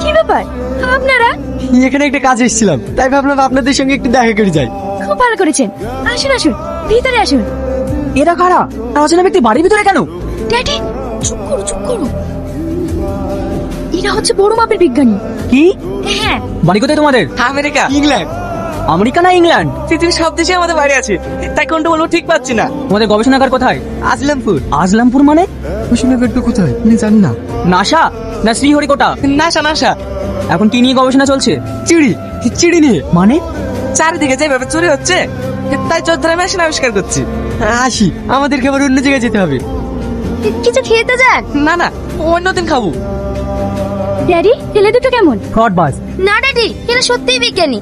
কি ব্যাপার আপনারা? এখানে একটা কাজ এসেছিলাম, তাই ভাবলাম আপনাদের সঙ্গে একটু দেখা করে যাই। খুব ভালো করেছেন। আসুন আসুন, ভিতরে আসুন। এরা কারা? অচেনা ব্যক্তি বাড়ির ভিতরে কেন? ড্যাডি চুপ করো, চুপ করো। এরা হচ্ছে বড় মাপের বিজ্ঞানী। কি? হ্যাঁ। বাড়ি কোথায় তোমাদের? America, England. আমেরিকা না ইংল্যান্ড? পৃথিবীর সব দেশে আমাদের বাড়ি আছে, তাই কোনটা বলবো ঠিক পাচ্ছি না। তোমাদের গবেষণাগার কোথায়? আসলামপুর। আজলামপুর মানে? কুশিনগরটা কোথায় আমি জানি না। নাসা না শ্রীহরিকোটা? NASA NASA. এখন কি নিয়ে গবেষণা চলছে? চিড়ি, চিড়ি নিয়ে। মানে? চারিদিকে যেভাবে চুরি হচ্ছে, তাই চোদ্দরা মেশিন আবিষ্কার করছি। আসি, আমাদেরকে আবার অন্য জায়গায় যেতে হবে। কিছু খেতে যান? না না, অন্যদিন খাবো। ড্যাডি ছেলে দুটো কেমন? ফ্রড বাস। না ড্যাডি, এরা সত্যিই বিজ্ঞানী।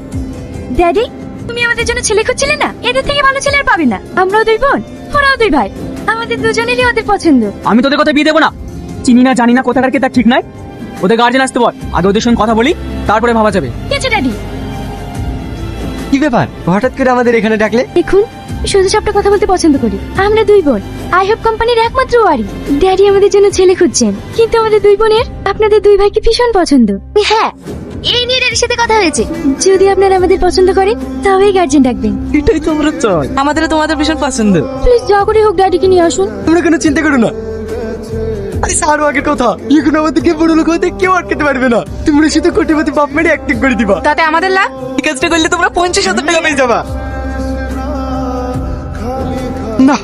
ড্যাডি তুমি আমাদের জন্য ছেলে খুঁজছিলে না? এদের থেকে ভালো ছেলে আর পাবে না। আমরাও দুই বোন, ওরাও দুই ভাই, আমাদের দুজনেরই ওদের পছন্দ। আমি তোদের কথা বিয়ে দেবো না। চিনি না জানি না কোথাকার কে, তার ঠিক নাই। ওদের গার্জেন আসতে বল, আগে ওদের সঙ্গে কথা বলি, তারপরে ভাবা যাবে। ঠিক আছে ড্যাডি। কি ব্যাপার, হঠাৎ করে আমাদের এখানে ডাকলে? দেখুন, শুধু সবটা কথা বলতে পছন্দ করি। আমরা দুই বোন, আই হোপ কোম্পানির একমাত্র ওয়ারি। ড্যাডি আমাদের জন্য ছেলে খুঁজছেন, কিন্তু আমাদের দুই বোনের আপনাদের দুই ভাইকে ভীষণ পছন্দ। হ্যাঁ, এই নিয়ে ড্যাডির সাথে কথা হয়েছে। যদি আপনারা আমাদের পছন্দ করেন, তবেই গার্জেন ডাকবেন। এটাই তো আমরা চাই, আমাদেরও তোমাদের ভীষণ পছন্দ। প্লিজ যা করে হোক ড্যাডিকে নিয়ে আসুন। তোমরা কোনো চিন্তা করো না। আরে সারো আগের কথা, এখন আমাদেরকে বড় লোক হতে কেউ আটকাতে পারবে না। তোমরা শুধু কোটিপতি বাপ মেরে অ্যাক্টিং করে দিবা। তাতে আমাদের লাভ। এই কাজটা করলে তোমরা 50,000 টাকা পেয়ে যাবা। না,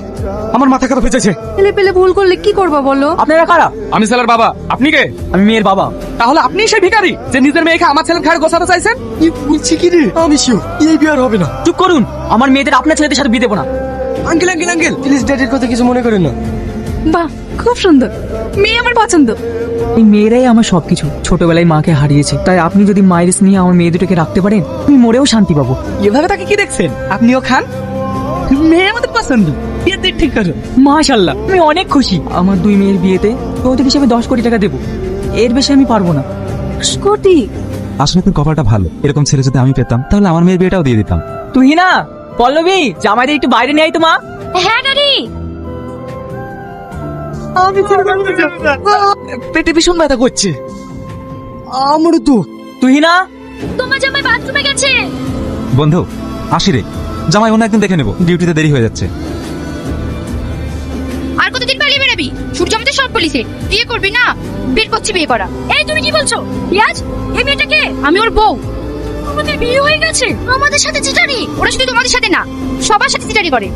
আমার মাথা খারাপ হয়ে যাচ্ছে। ছেলে পেলে ভুল করলে কি করবো বলো? আপনারা কারা? আমি ছেলের বাবা, আপনি কে? আমি মেয়ের বাবা। তাহলে আপনি সেই ভিখারি যে নিজের মেয়েকে আমার ছেলের ঘাড়ে গোছাতে চাইছেন? কি বলছি কি রে? আমি শিও এই বিয়ে আর হবে না। চুপ করুন, আমার মেয়েদের আপনার ছেলেদের সাথে বিয়ে দেবো না। আঙ্কেল আঙ্কেল আঙ্কেল, প্লিজ ড্যাডির কথা কিছু মনে করেন না। বাহ, খুব সুন্দর মেয়ে, আমার পছন্দ। এই মেয়েরাই আমার সবকিছু। ছোটবেলায় মাকে হারিয়েছে, তাই আপনি যদি মায়ের স্নেহে আমার মেয়ে দুটোকে রাখতে পারেন, আমি মরেও শান্তি পাবো। এভাবে তাকে কি দেখছেন? আপনিও খান। মেয়ে আমাদের পছন্দ, বিয়েতে ঠিক করো। মাশাআল্লাহ, আমি অনেক খুশি। আমার দুই মেয়ের বিয়েতে যৌতুক হিসেবে 10 কোটি টাকা দেবো, এর বেশি আমি পারবো না। কোটি? আসলে তোর কপালটা ভালো, এরকম ছেলে যদি আমি পেতাম তাহলে আমার মেয়ের বিয়েটাও দিয়ে দিতাম। তুই না পল্লবী, জামাইদের একটু বাইরে নিয়ে আয় তো মা। হ্যাঁ ড্যাডি। পেটে ভীষণ ব্যথা করছে। আমারও তো। তুই না? তোমার জামাই বাথরুমে গেছে। বন্ধু আসি রে, জামাই অন্য একদিন দেখে নেবো, ডিউটিতে দেরি হয়ে যাচ্ছে। আর কতদিন পালিয়ে বেড়াবি? সূর্য আমাদের সব বলিছে, বিয়ে করবি না? বের করছি বিয়ে করা। এই তুমি কি বলছো? রিয়াজ, এই মেয়েটা কে? আমি ওর বউ। আমাদের বিয়ে হয়ে গেছে। আমাদের সাথে চিটারি? ওরা শুধু তোমাদের সাথে না, সবার সাথে চিটারি করে।